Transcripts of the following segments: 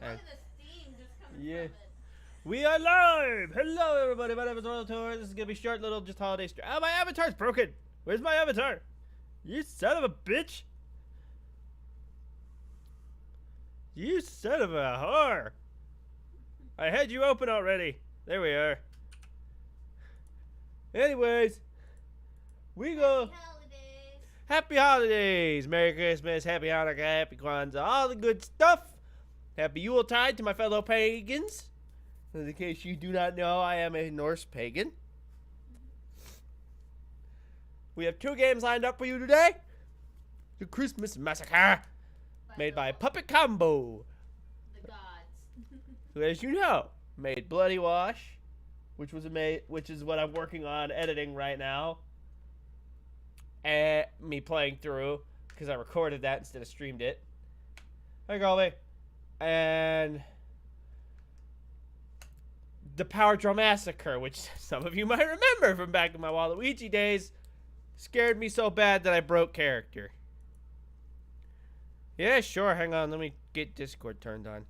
Look at the steam just coming Yeah. from it. We are live! Hello, everybody. My name is Royal Tour. This is gonna be short, little, just holiday stream. Oh, my avatar's broken. Where's my avatar? You son of a bitch! You son of a whore! I had you open already. There we are. Anyways, we go. Happy holidays. Happy holidays! Merry Christmas, Happy Hanukkah, Happy Kwanzaa, all the good stuff. Happy Yule Tide to my fellow pagans. In case you do not know, I am a Norse pagan. We have 2 games lined up for you today. The Christmas Massacre, made by Puppet Combo, The gods. who, as you know, made Bloody Wash, which is what I'm working on editing right now. And me playing through, because I recorded that instead of streamed it. Hi, Galway. And the Power Drill Massacre, which some of you might remember from back in my Waluigi days, scared me so bad that I broke character. Yeah, sure. Hang on. Let me get Discord turned on.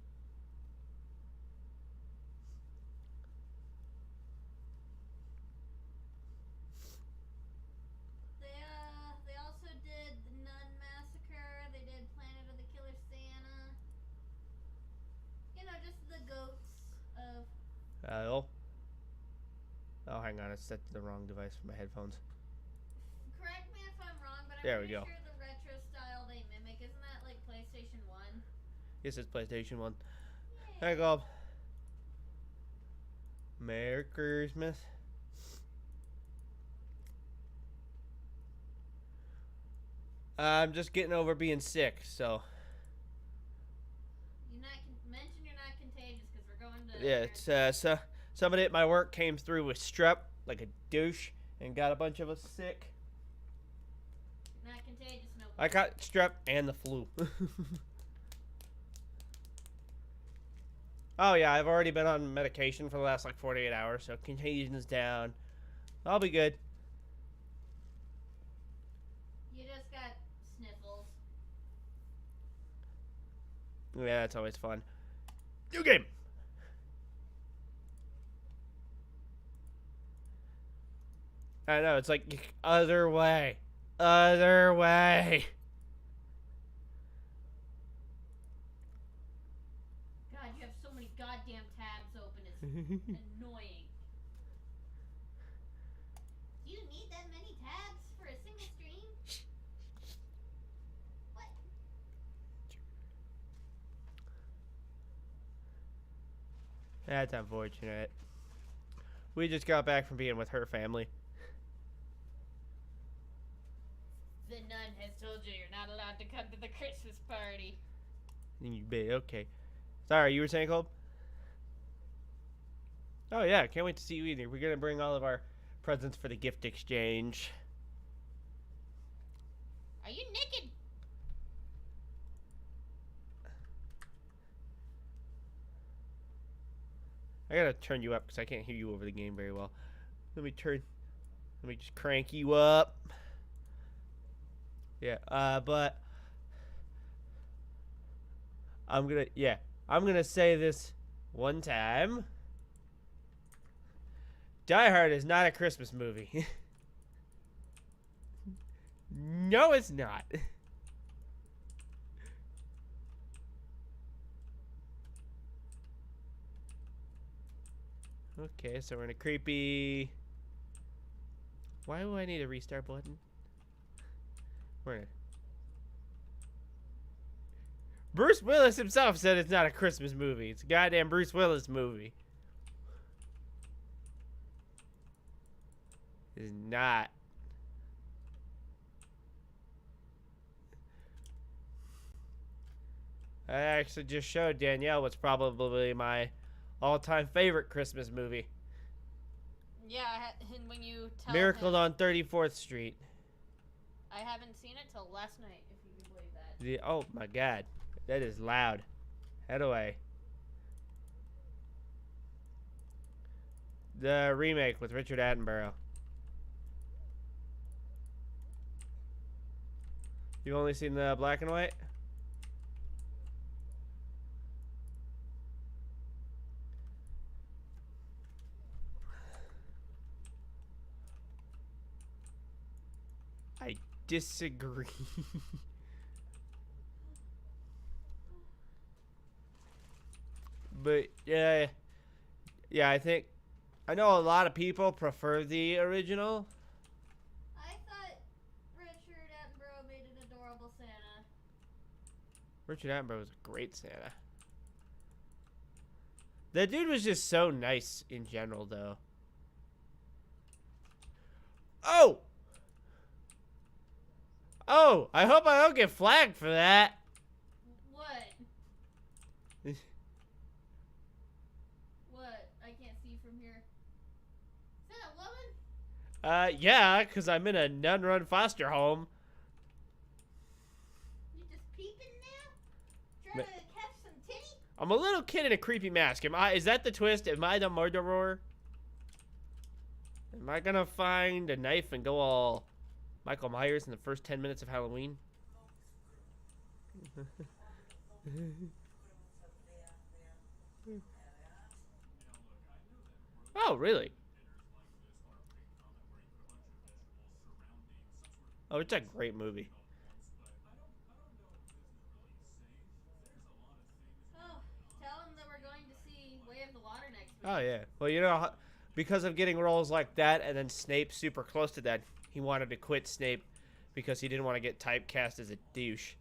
They also did the Nun Massacre. They did Planet of the Killer Santa. You know, just the goats of. Oh, hang on. I set the wrong device for my headphones. Correct me if I'm wrong, but I'm There we pretty go. sure the retro style they mimic, isn't that like PlayStation 1? This is PlayStation 1. Yeah. There you go. Merry Christmas. I'm just getting over being sick, so. Mention you're not contagious because we're going to. Yeah, it's, so somebody at my work came through with strep, like a douche, and got a bunch of us sick. Not contagious, no. I got strep and the flu. Oh, yeah, I've already been on medication for the last, 48 hours, so contagion is down. I'll be good. You just got sniffles. Yeah, that's always fun. New game! I know, it's like, other way. Other way. God, you have so many goddamn tabs open. It's annoying. Do you need that many tabs for a single stream? What? That's unfortunate. We just got back from being with her family. The nun has told you you're not allowed to come to the Christmas party. You be okay. Sorry, you were saying, Colb? Oh yeah, can't wait to see you either. We're gonna bring all of our presents for the gift exchange. Are you naked? I gotta turn you up because I can't hear you over the game very well. Let me just crank you up. Yeah, but I'm gonna say this one time. Die Hard is not a Christmas movie. No, it's not. Okay, so we're in a creepy. Why do I need a restart button? We're in a... Bruce Willis himself said it's not a Christmas movie. It's a goddamn Bruce Willis movie. It's not. I actually just showed Danielle what's probably my all-time favorite Christmas movie. Yeah, and when you tell Miracle him, on 34th Street. I haven't seen it till last night, if you can believe that. Oh my god. That is loud. Head away. The remake with Richard Attenborough. You've only seen the black and white? disagree. But yeah, I think I know a lot of people prefer the original. I thought Richard Attenborough made an adorable Santa. Richard Attenborough was a great Santa. That dude was just so nice in general, though. Oh! Oh, I hope I don't get flagged for that. What? What? I can't see from here. Is that a woman? Yeah, because I'm in a nun-run foster home. You just peeping now? Trying to catch some titty? I'm a little kid in a creepy mask. Is that the twist? Am I the murderer? Am I gonna find a knife and go all Michael Myers in the first 10 minutes of Halloween? Oh, really? Oh, it's a great movie. Oh, tell him that we're going to see Way of the Water next week. Oh, yeah. Well, you know, because of getting roles like that and then Snape super close to that, he wanted to quit Snape because he didn't want to get typecast as a douche.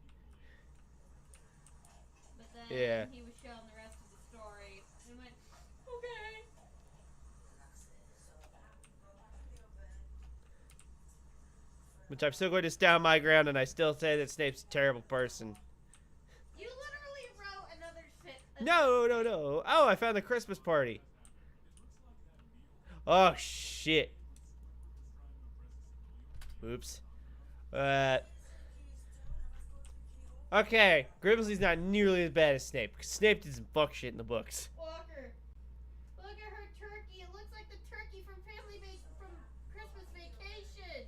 But then Yeah. he was shown the rest of the story and went, okay. Which I'm still going to stand my ground, and I still say that Snape's a terrible person. You literally wrote another shit. No. Oh, I found the Christmas party. Oh, shit. Oops. Okay, Grimsley's not nearly as bad as Snape, because Snape did some fuck shit in the books. Walker, look at her turkey. It looks like the turkey from from Christmas Vacation.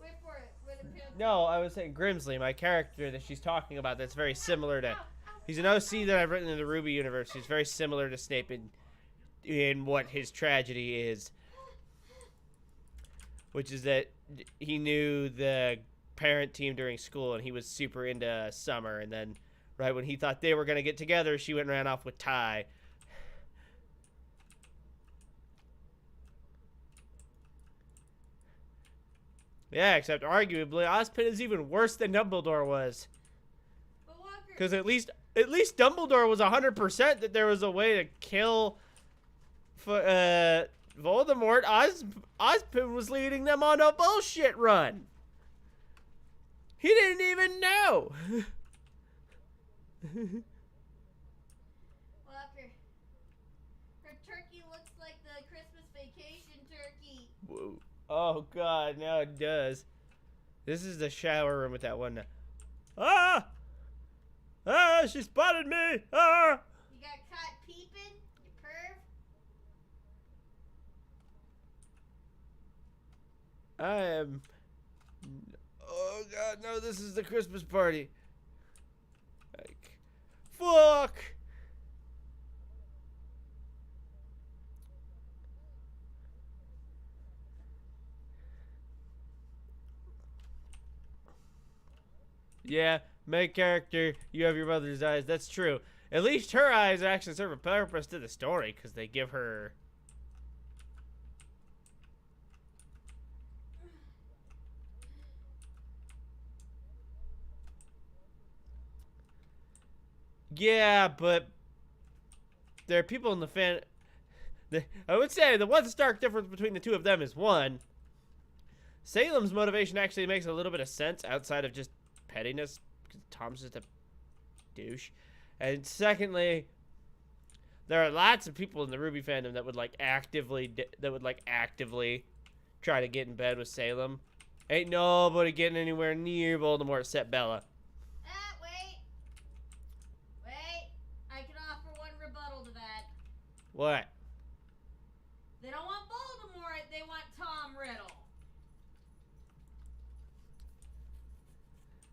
Wait for it. Wait a minute. No, I was saying Grimsley, my character that she's talking about, that's very similar to... He's an OC that I've written in the Ruby universe. He's very similar to Snape in what his tragedy is. Which is that he knew the parent team during school, and he was super into Summer, and then right when he thought they were going to get together, she went and ran off with Ty. Yeah, except arguably Ozpin is even worse than Dumbledore was. Because at least Dumbledore was 100% that there was a way to kill Voldemort. Ozpin was leading them on a bullshit run. He didn't even know. Walker, her turkey looks like the Christmas Vacation turkey. Whoa. Oh, God, now it does. This is the shower room with that one. Ah! Ah, she spotted me! Ah! You got caught peeping, you perv? I am... Oh, God, no, this is the Christmas party. Like, fuck! Yeah, main character, you have your mother's eyes. That's true. At least her eyes actually serve a purpose to the story, because they give her... Yeah, but there are people in the fan... I would say the one stark difference between the two of them is, one, Salem's motivation actually makes a little bit of sense outside of just pettiness, because Tom's just a douche. And secondly, there are lots of people in the Ruby fandom that would actively try to get in bed with Salem. Ain't nobody getting anywhere near Voldemort except Bella. Wait. I can offer one rebuttal to that. What? They don't want Voldemort, they want Tom Riddle.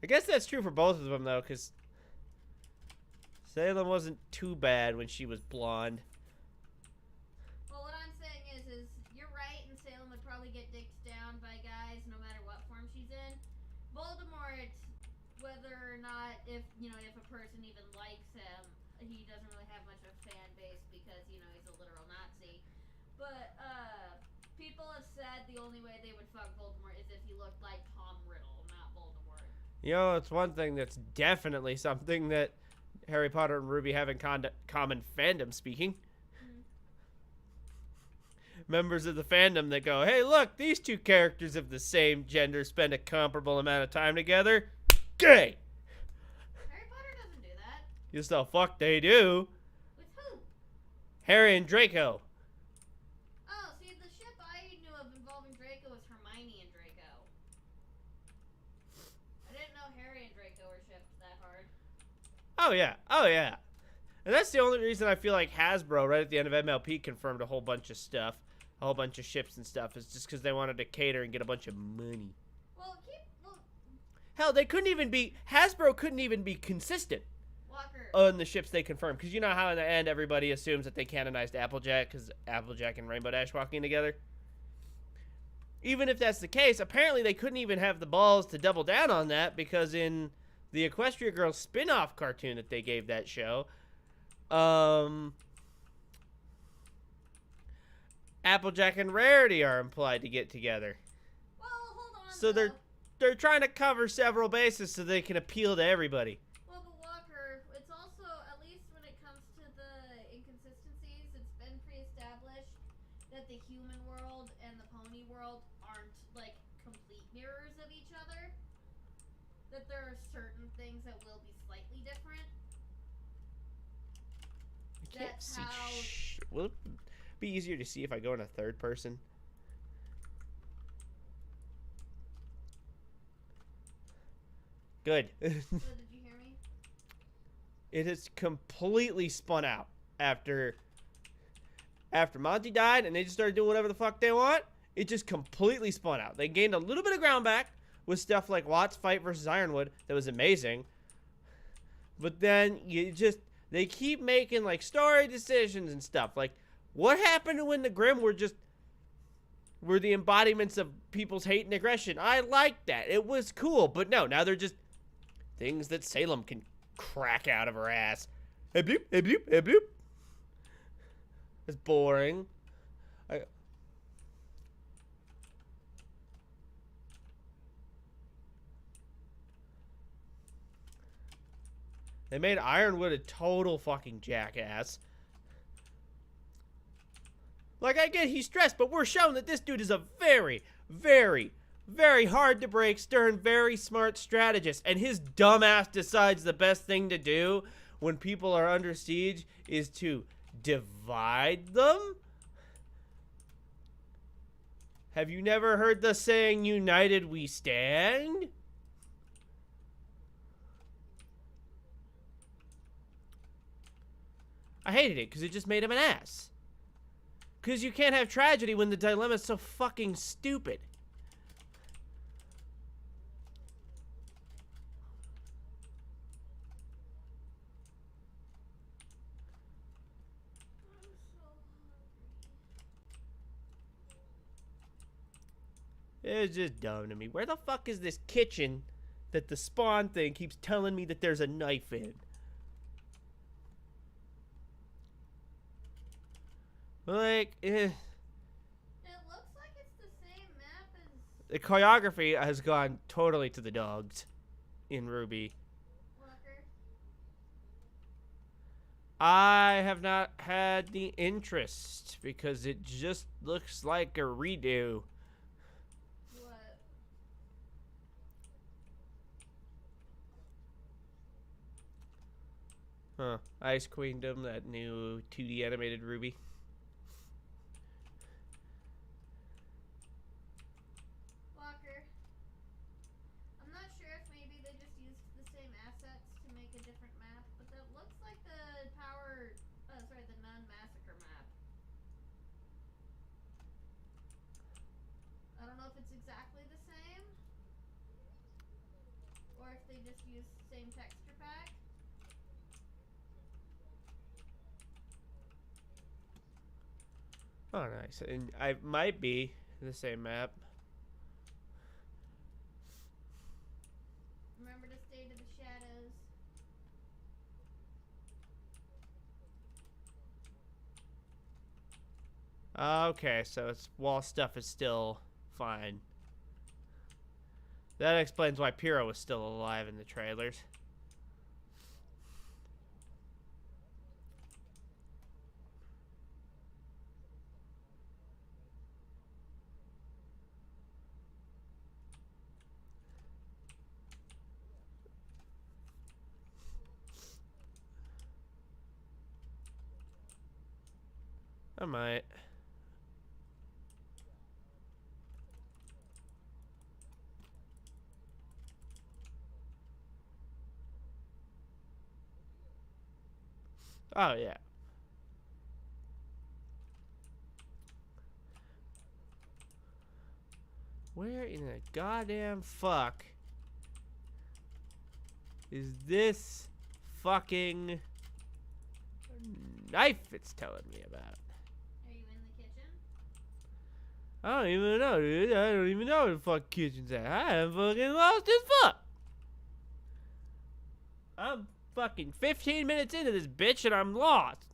I guess that's true for both of them, though, because Salem wasn't too bad when she was blonde. Well, what I'm saying is you're right, and Salem would probably get dicked down by guys no matter what form she's in. Voldemort, whether or not if a person even likes him, he doesn't really have much of a fan base because he's a literal Nazi. But people have said the only way they would fuck Voldemort is if he looked like Tom Riddle, not Voldemort. It's one thing that's definitely something that Harry Potter and Ruby have in common fandom speaking. Members of the fandom that go, hey, look, these two characters of the same gender spend a comparable amount of time together. Gay! Harry Potter doesn't do that. Yes, the fuck they do. With who? Harry and Draco. Oh, see, the ship I knew of involving Draco was Hermione and Draco. I didn't know Harry and Draco were shipped that hard. Oh, yeah. Oh, yeah. And that's the only reason I feel like Hasbro, right at the end of MLP, confirmed a whole bunch of stuff. A whole bunch of ships and stuff. Is just because they wanted to cater and get a bunch of money. Well, hell, they couldn't even be... Hasbro couldn't even be consistent Walker. on the ships they confirmed. Because you know how in the end everybody assumes that they canonized Applejack because Applejack and Rainbow Dash walking together? Even if that's the case, apparently they couldn't even have the balls to double down on that because in the Equestria Girls spin-off cartoon that they gave that show... Applejack and Rarity are implied to get together. Well, hold on. So they're trying to cover several bases so they can appeal to everybody. Well, but Walker, it's also, at least when it comes to the inconsistencies, it's been pre-established that the human world and the pony world aren't like complete mirrors of each other. That there are certain things that will be slightly different. I can't That's see. how. Will it be easier to see if I go in a third person? Good. So did you hear me? It has completely spun out after Monty died and they just started doing whatever the fuck they want. It just completely spun out. They gained a little bit of ground back with stuff like Watt's fight versus Ironwood that was amazing. But then they keep making like story decisions and stuff. Like, what happened when the Grimm were the embodiments of people's hate and aggression? I liked that. It was cool. But no, now they're just things that Salem can crack out of her ass. Hey bloop, hey bloop, hey bloop. It's boring. They made Ironwood a total fucking jackass. Like, I get he's stressed, but we're shown that this dude is a very, very, very hard to break, stern, very smart strategist. And his dumbass decides the best thing to do when people are under siege is to divide them? Have you never heard the saying, united we stand? I hated it because it just made him an ass. Because you can't have tragedy when the dilemma is so fucking stupid. It's just dumb to me. Where the fuck is this kitchen that the spawn thing keeps telling me that there's a knife in? Like, It looks like it's the same map as the choreography has gone totally to the dogs in Ruby. Walker. I have not had the interest because it just looks like a redo. What? Huh. Ice Queendom, that new 2D animated Ruby. Walker. I'm not sure if maybe they just used the same assets to make a different map, but that looks like the the Nun Massacre map. I don't know if it's exactly the same, or if they just used the same texture pack. Oh, nice. And I might be the same map. Okay, so its wall stuff is still fine. That explains why Pyro was still alive in the trailers. I might. Oh, yeah. Where in the goddamn fuck is this fucking knife it's telling me about? Are you in the kitchen? I don't even know, dude. I don't even know where the fuck kitchen's at. I am fucking lost as fuck. I'm fucking 15 minutes into this bitch and I'm lost.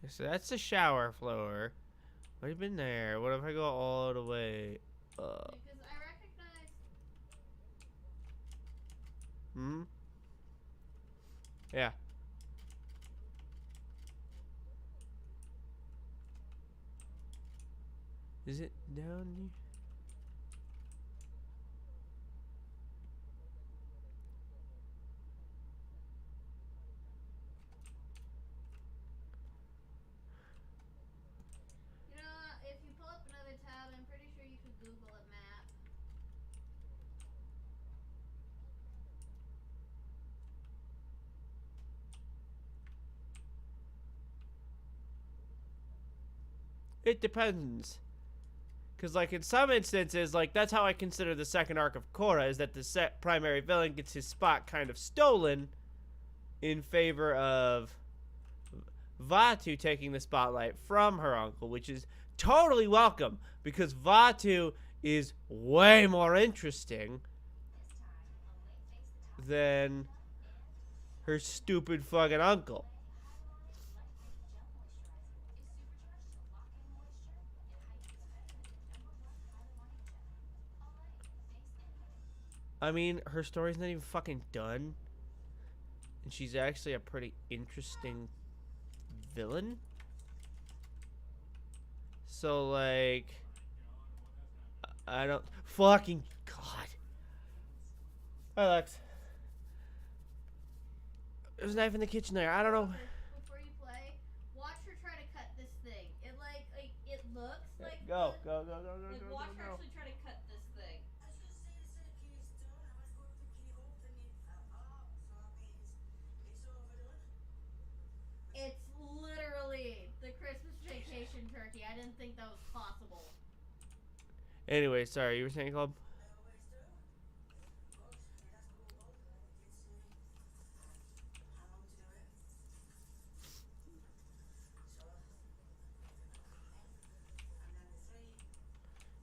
So that's the shower floor. What have you been there? What if I go all the way up? Because I recognize. Hmm? Yeah. Is it down here? You know, if you pull up another tab, I'm pretty sure you could Google a map. It depends. Because, like, in some instances, like, that's how I consider the second arc of Korra, is that the primary villain gets his spot kind of stolen in favor of Vatu taking the spotlight from her uncle, which is totally welcome, because Vatu is way more interesting than her stupid fucking uncle. I mean, her story's not even fucking done. And she's actually a pretty interesting villain. So, like, I don't fucking God. Hi, Lex. There's a knife in the kitchen there. I don't know. Before you play, watch her try to cut this thing. It it looks like Go. Like watch her actually try to cut this thing. It's literally the Christmas vacation turkey. I didn't think that was possible. Anyway, sorry, you were saying, Club?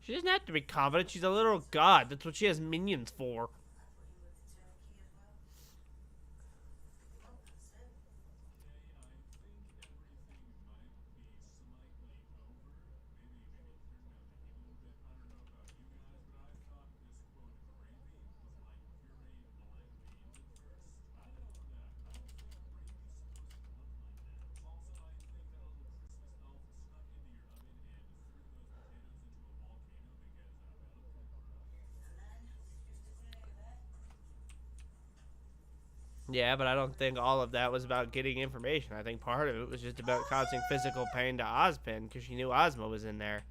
She doesn't have to be confident. She's a literal god. That's what she has minions for. Yeah, but I don't think all of that was about getting information. I think part of it was just about causing physical pain to Ozpin because she knew Ozma was in there.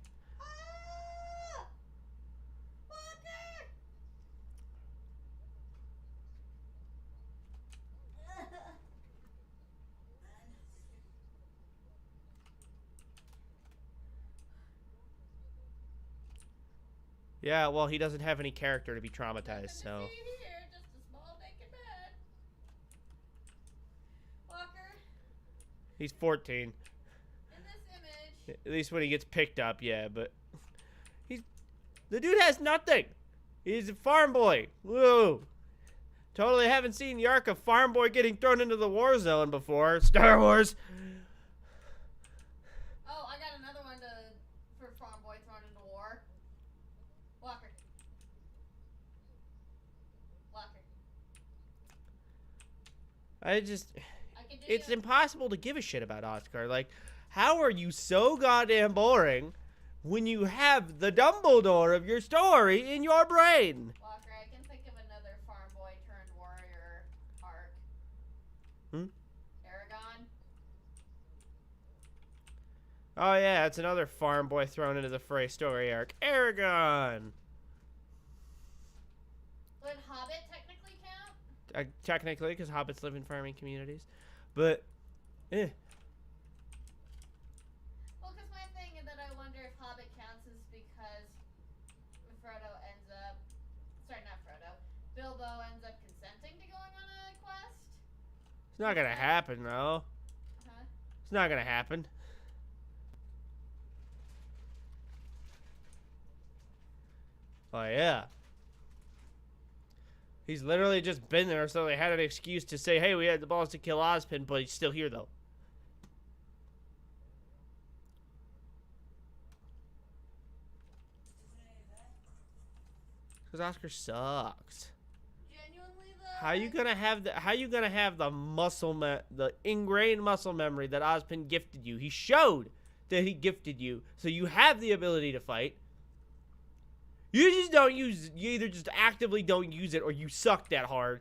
Yeah, well, he doesn't have any character to be traumatized, so. Here, just a small naked man. Walker, He's 14. in this image. At least when he gets picked up, yeah, but. The dude has nothing. He's a farm boy. Whoa. Totally haven't seen the arc of farm boy getting thrown into the war zone before. Star Wars. Oh, I got another one for farm boy thrown into war. Walker. It's impossible to give a shit about Oscar. Like, how are you so goddamn boring when you have the Dumbledore of your story in your brain? Walker, I can think of another farm boy turned warrior arc. Aragon. Oh yeah, it's another farm boy thrown into the fray story arc. Aragon. Would Hobbit technically count? Technically, because hobbits live in farming communities. But, Well, because my thing that I wonder if Hobbit counts is because Frodo ends up... Sorry, not Frodo. Bilbo ends up consenting to going on a quest? It's not gonna happen, though. Huh? It's not gonna happen. Oh, yeah. He's literally just been there, so they had an excuse to say, hey, we had the balls to kill Ozpin, but he's still here, though. Because Oscar sucks. Genuinely, though? How you gonna have the ingrained muscle memory that Ozpin gifted you? He showed that he gifted you, so you have the ability to fight. You just don't use. You either just actively don't use it, or you suck that hard.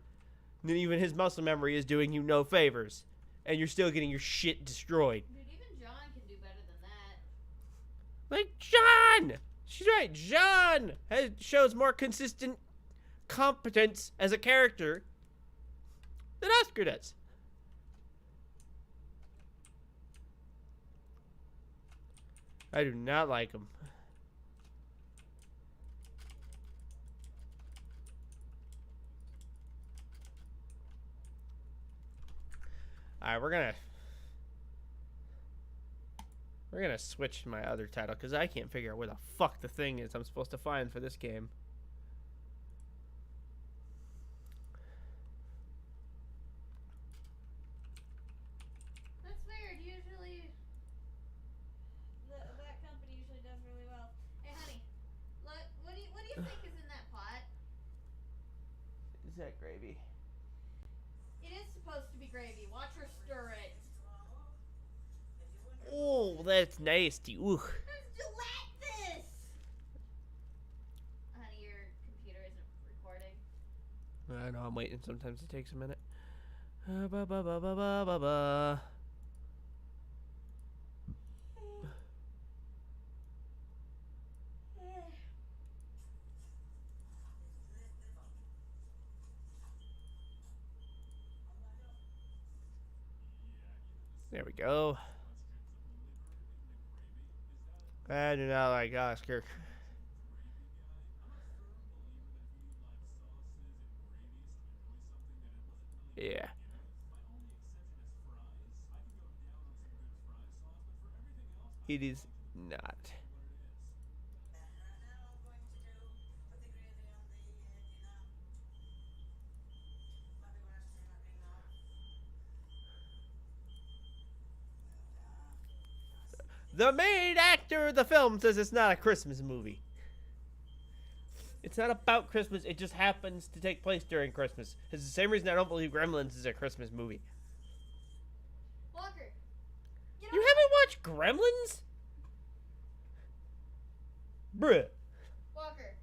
And then even his muscle memory is doing you no favors, and you're still getting your shit destroyed. Dude, even John can do better than that. Like John, she's right. John shows more consistent competence as a character than Oscar does. I do not like him. Alright, we're gonna switch to my other title because I can't figure out where the fuck the thing is I'm supposed to find for this game. That's weird. Usually, that company usually does really well. Hey, honey, look. What do you think is in that pot? Is that gravy? It is supposed to be gravy. Watch her stir it. Oh, that's nasty. Ooh. That's gelatinous. Honey, your computer isn't recording. I know, I'm waiting. Sometimes it takes a minute. Ba ba ba ba ba ba ba. There we go. I do not like Oscar. Yeah. It is not. The main actor of the film says it's not a Christmas movie. It's not about Christmas. It just happens to take place during Christmas. It's the same reason I don't believe Gremlins is a Christmas movie. Walker. You haven't watched Gremlins? Bruh. Walker.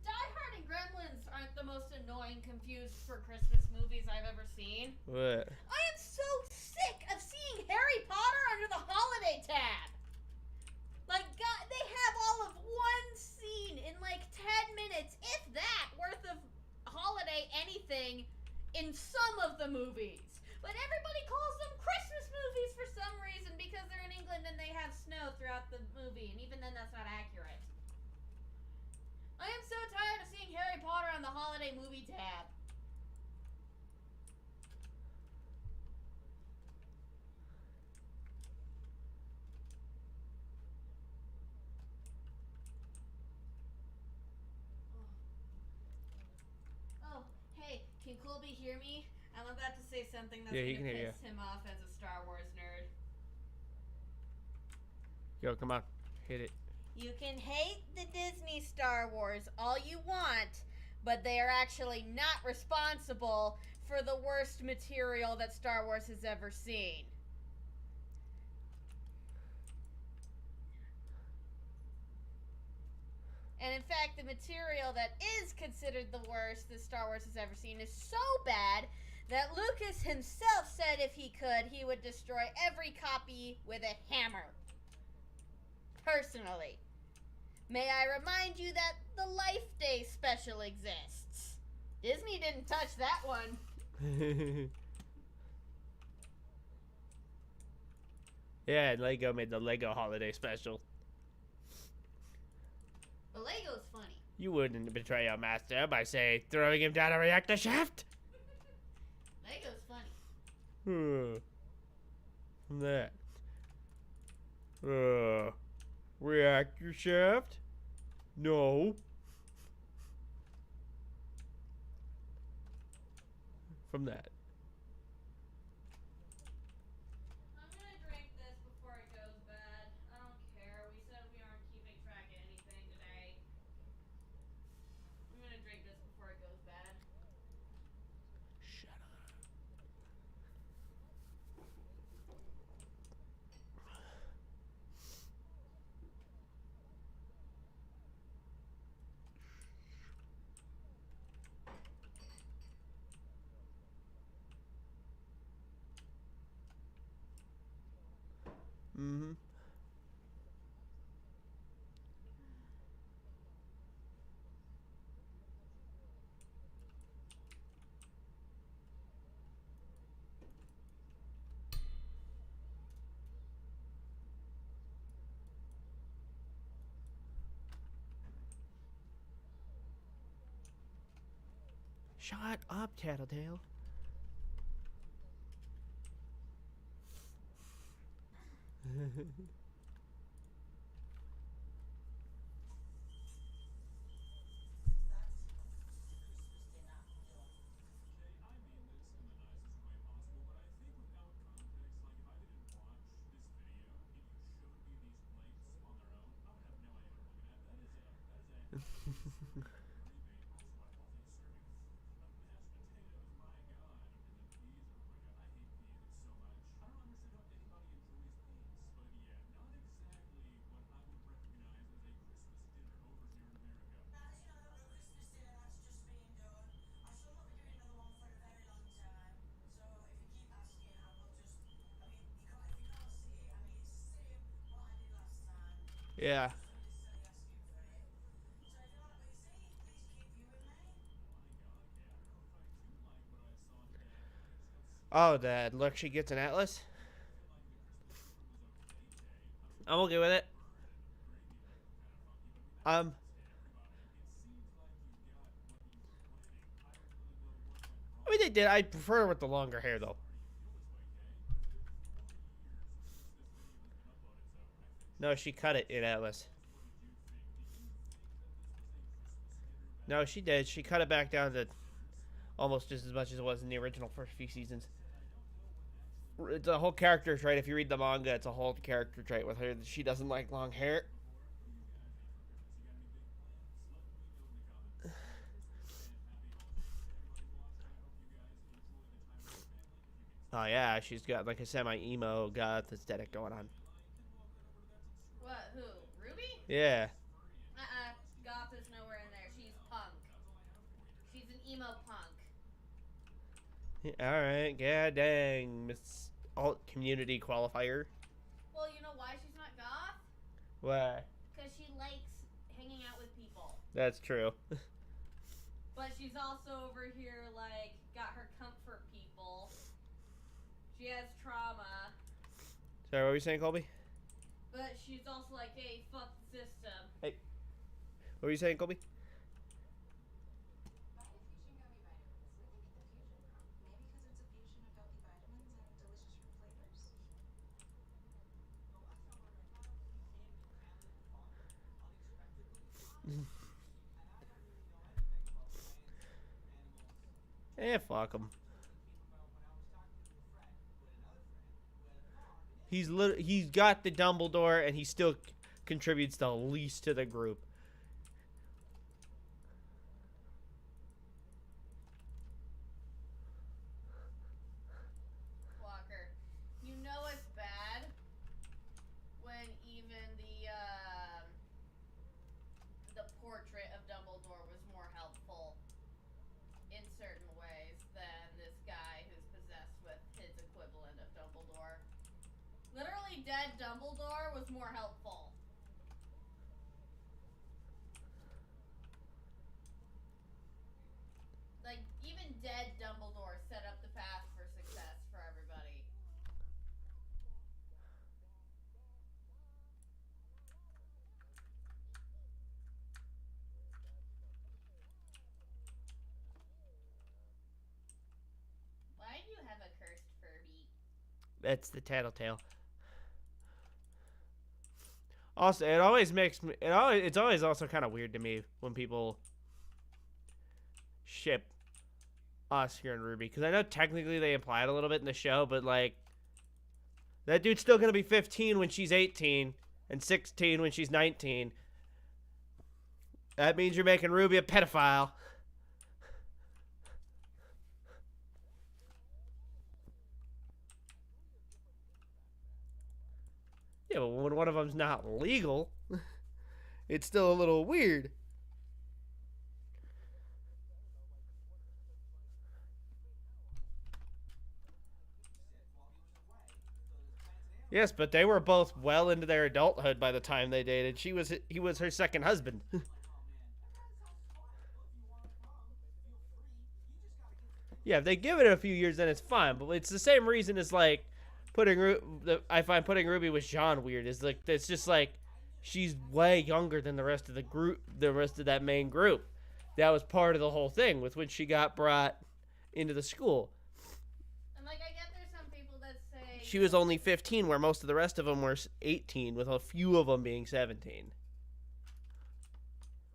Die Hard and Gremlins aren't the most annoying, confused for Christmas movies I've ever seen. What? I am so sick of seeing Harry Potter under the holiday tab. Like, God, they have all of one scene in like 10 minutes, if that, worth of holiday anything in some of the movies. But everybody calls them Christmas movies for some reason because they're in England and they have snow throughout the movie, and even then that's not accurate. I am so tired of seeing Harry Potter on the holiday movie tab. say something that's Yeah, he going can to hear piss him off as a Star Wars nerd. Yo, come on. Hit it. You can hate the Disney Star Wars all you want, but they are actually not responsible for the worst material that Star Wars has ever seen. And in fact, the material that is considered the worst that Star Wars has ever seen is so bad that Lucas himself said if he could, he would destroy every copy with a hammer. Personally. May I remind you that the Life Day special exists. Disney didn't touch that one. Yeah, Lego made the Lego holiday special. But Lego's funny. You wouldn't betray your master by, say, throwing him down a reactor shaft? Lego's funny. From that. Reactor shaft? No. From that. I'm gonna drink this before it goes bad. I don't care. We said we aren't keeping track of anything today. I'm gonna drink this before it goes bad. Shut up. Mm-hmm. Shut up, Tattletale. Yeah. Oh, Dad. Look, she gets an atlas. I'm okay with it. I mean, they did. I prefer with the longer hair, though. No, she cut it in Atlas. No, she did. She cut it back down to almost just as much as it was in the original first few seasons. It's a whole character trait. If you read the manga, it's a whole character trait with her. She doesn't like long hair. Oh yeah, she's got like a semi-emo goth aesthetic going on. What? Who? Ruby? Yeah. Goth is nowhere in there. She's punk. She's an emo punk. All right. God dang, Miss Alt Community Qualifier. Well, you know why she's not goth? Why? Because she likes hanging out with people. That's true. But she's also over here, like, got her comfort people. She has trauma. Sorry, what were you saying, Colby? But she's also like, hey, fuck the system. Hey. What were you saying, Colby? Eh, fuck them. He's got the Dumbledore, and he still contributes the least to the group. Walker, you know it's bad when even the portrait of Dumbledore was more helpful in certain ways than this guy who's possessed with his equivalent of Dumbledore. Literally dead Dumbledore was more helpful. Like, even dead Dumbledore set up the path for success for everybody. Why do you have a cursed Furby? That's the tattletale. Also, it always makes me. It's always also kind of weird to me when people ship Oscar and Ruby, because I know technically they imply it a little bit in the show, but like that dude's still gonna be 15 when she's 18 and 16 when she's 19. That means you're making Ruby a pedophile. Yeah, but when one of them's not legal, it's still a little weird. Yes, but they were both well into their adulthood by the time they dated. He was her second husband. Yeah, if they give it a few years, then it's fine. But it's the same reason as like I find putting Ruby with John weird. Is like it's just like she's way younger than the rest of the group, the rest of that main group. That was part of the whole thing with when she got brought into the school. And like, I get there's some people that say She was only 15, where most of the rest of them were 18, with a few of them being 17.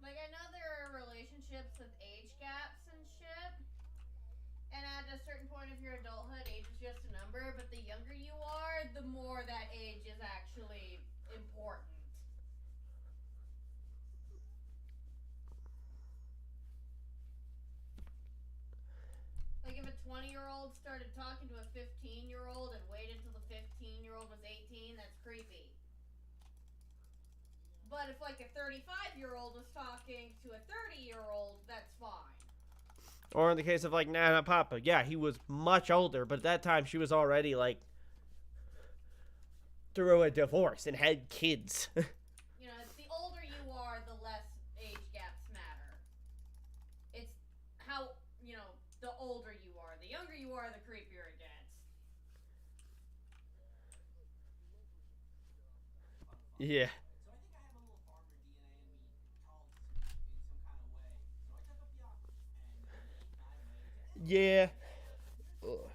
Like, I know there are relationships with age gaps and shit. And at a certain point of your adulthood, age is just a number. But the younger you are, the more that age is actually important. Like, if a 20-year-old started talking to a 15-year-old and waited until the 15-year-old was 18, that's creepy. But if, like, a 35-year-old was talking to a 30-year-old, that's fine. Or in the case of, like, Nana Papa, yeah, he was much older, but at that time she was already, like, through a divorce and had kids. You know, the older you are, the less age gaps matter. It's how, you know, the older you are. The younger you are, the creepier it gets. Yeah. Yeah. Ugh.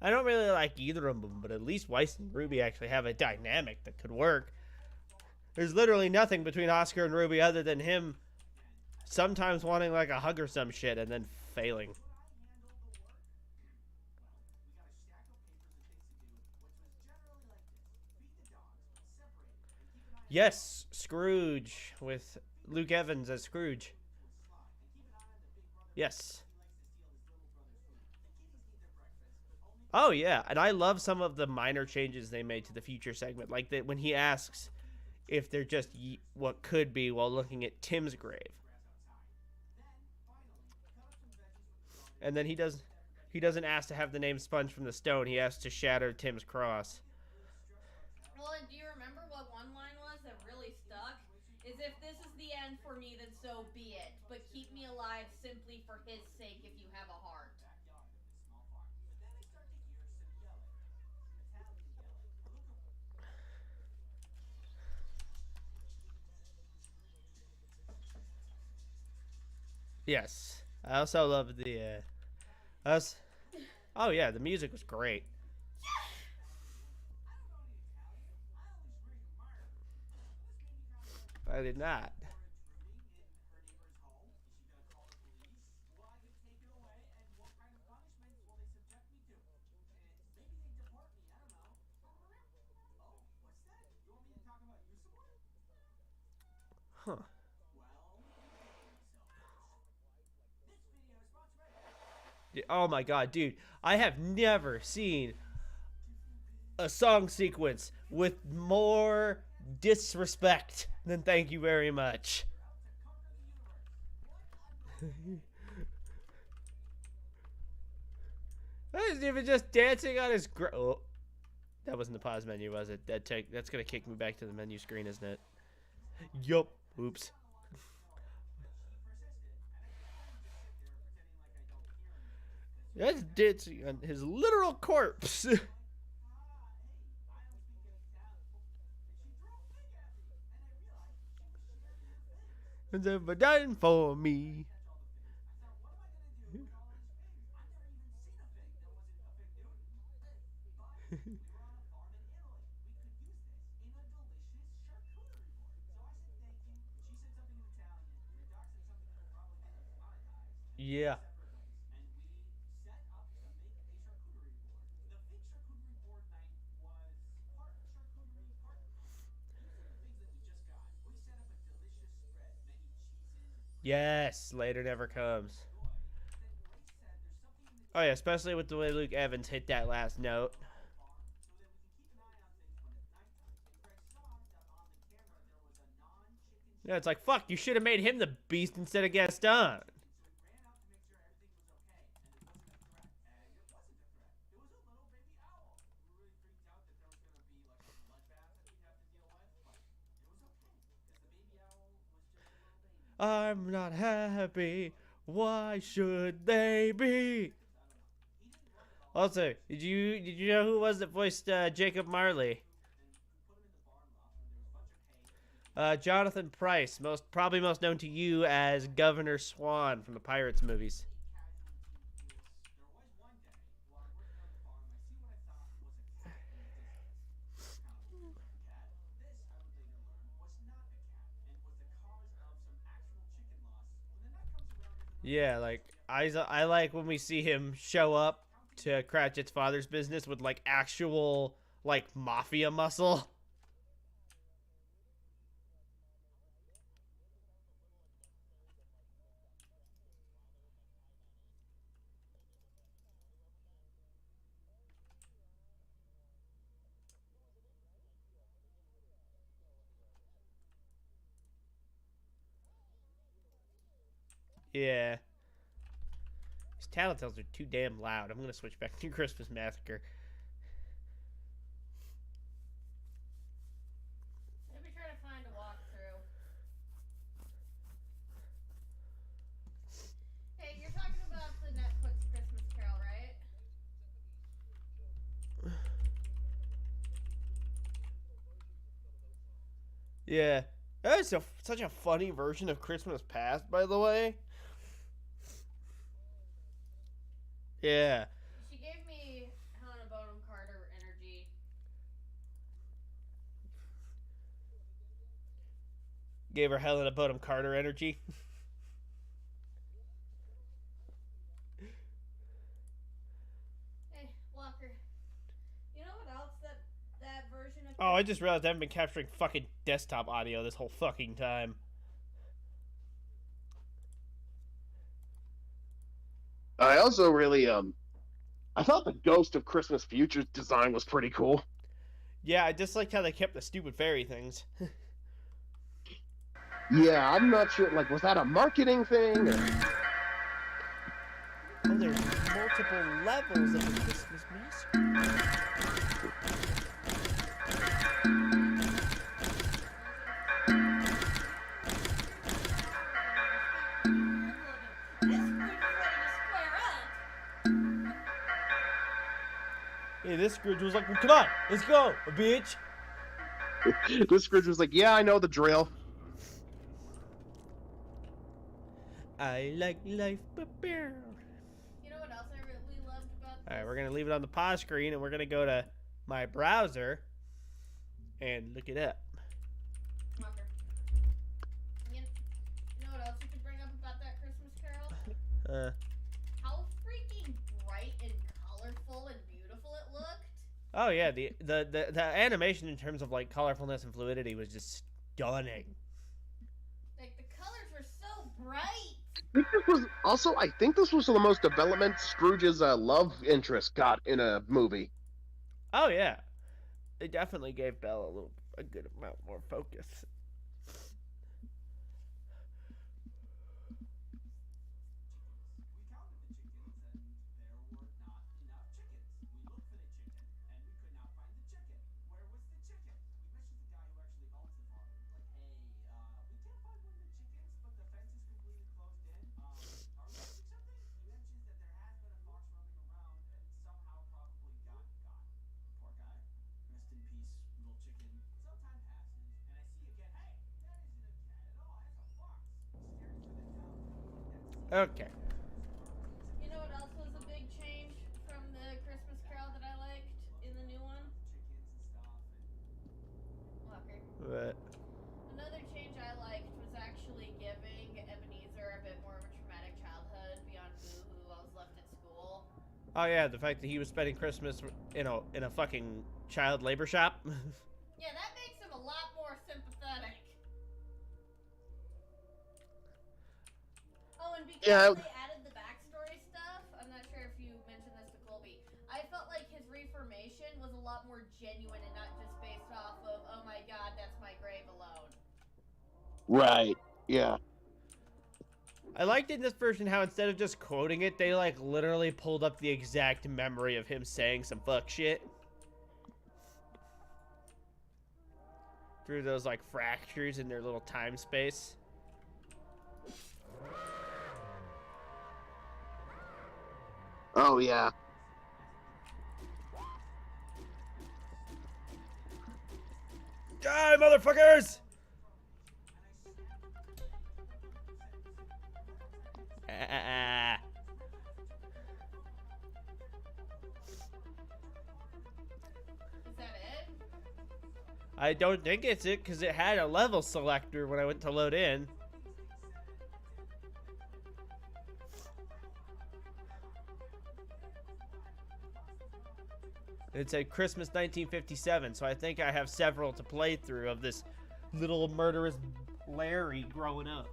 I don't really like either of them, but at least Weiss and Ruby actually have a dynamic that could work. There's literally nothing between Oscar and Ruby other than him sometimes wanting like a hug or some shit and then failing. Yes, Scrooge with Luke Evans as Scrooge. Yes. Oh yeah, and I love some of the minor changes they made to the future segment, like that when he asks if they're just what could be while looking at Tim's grave, and then he doesn't ask to have the name sponged from the stone. He asks to shatter Tim's cross. Well, and do you remember what one line was that really stuck? Is if this is the end for me, then so be it. But keep me alive simply for his sake if you have a heart. Yes, I also love the us. Oh yeah, the music was great. I did not. Huh. Oh my god, dude. I have never seen a song sequence with more disrespect than thank you very much. That isn't even just dancing on his oh, that wasn't the pause menu, was it? That's gonna kick me back to the menu screen, isn't it? Yup. Oops. That's dancing on his literal corpse. It's ever done for me. Yeah. Yes, later never comes. Oh yeah, especially with the way Luke Evans hit that last note. Yeah, it's like, fuck, you should have made him the beast instead of Gaston. I'm not happy. Why should they be? Also, did you know who it was that voiced Jacob Marley? Jonathan Pryce, probably most known to you as Governor Swan from the Pirates movies. Yeah, like I like when we see him show up to Cratchit's father's business with like actual like mafia muscle. Yeah. These tattletales are too damn loud. I'm gonna switch back to Christmas Massacre. Maybe try to find a walkthrough. Hey, you're talking about the Netflix Christmas Carol, right? Yeah. That's such a funny version of Christmas Past, by the way. Yeah. She gave me Helena Bonham Carter energy. Gave her Helena Bonham Carter energy. Hey, Walker. You know what else that version of... Oh, I just realized I haven't been capturing fucking desktop audio this whole fucking time. I also really I thought the Ghost of Christmas Future's design was pretty cool. Yeah, I just liked how they kept the stupid fairy things. Yeah, I'm not sure. Like, was that a marketing thing? Or... Oh, there's multiple levels of the Christmas Massacre. Hey, this Scrooge was like, well, come on, let's go, bitch. This Scrooge was like, yeah, I know the drill. I like life, but bear. You know what else I really loved about this? Alright, we're going to leave it on the pause screen, and we're going to go to my browser and look it up. Walker. how freaking bright and colorful and beautiful it looked. Oh yeah, the animation in terms of like colorfulness and fluidity was just stunning. Like the colors were so bright. I think this was the most development Scrooge's love interest got in a movie. Oh yeah, it definitely gave Belle a good amount more focus. Okay. You know what else was a big change from the Christmas Carol that I liked in the new one? Walker. But Another change I liked was actually giving Ebenezer a bit more of a traumatic childhood beyond Boo-hoo while I was left at school. oh yeah, the fact that he was spending Christmas in a fucking child labor shop. Yeah, that makes him a lot more sympathetic. Oh, and because they added the backstory stuff, I'm not sure if you mentioned this to Colby, I felt like his reformation was a lot more genuine and not just based off of, oh my god, that's my grave alone. Right. Yeah. I liked in this version how instead of just quoting it, they like literally pulled up the exact memory of him saying some fuck shit. Through those like fractures in their little time space. Oh yeah. Die, motherfuckers! Is that it? I don't think it's it, because it had a level selector when I went to load in. It said Christmas 1957, so I think I have several to play through of this little murderous Larry growing up.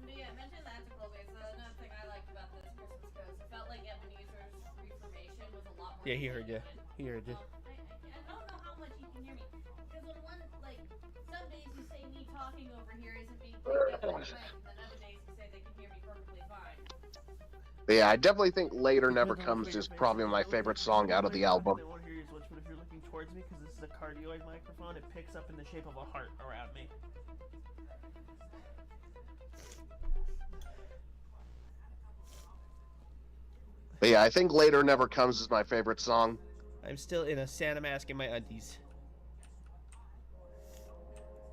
But yeah, mention that to Colby. So another thing I liked about this Christmas Ghost, it felt like Ebenezer's reformation was a lot more. Yeah, he heard you. genuine. He heard you. I don't know how much you can hear me. Because when one, like, some days you say me talking over here isn't being picked up on the mic, and then other days you say they can hear me perfectly fine. But yeah, I definitely think Later Never Comes is probably my favorite song out of the album. They won't hear your switch, but if you're looking towards me, because this is a cardioid microphone, it picks up in the shape of a heart around me. But yeah, I think Later Never Comes is my favorite song. I'm still in a Santa mask in my undies.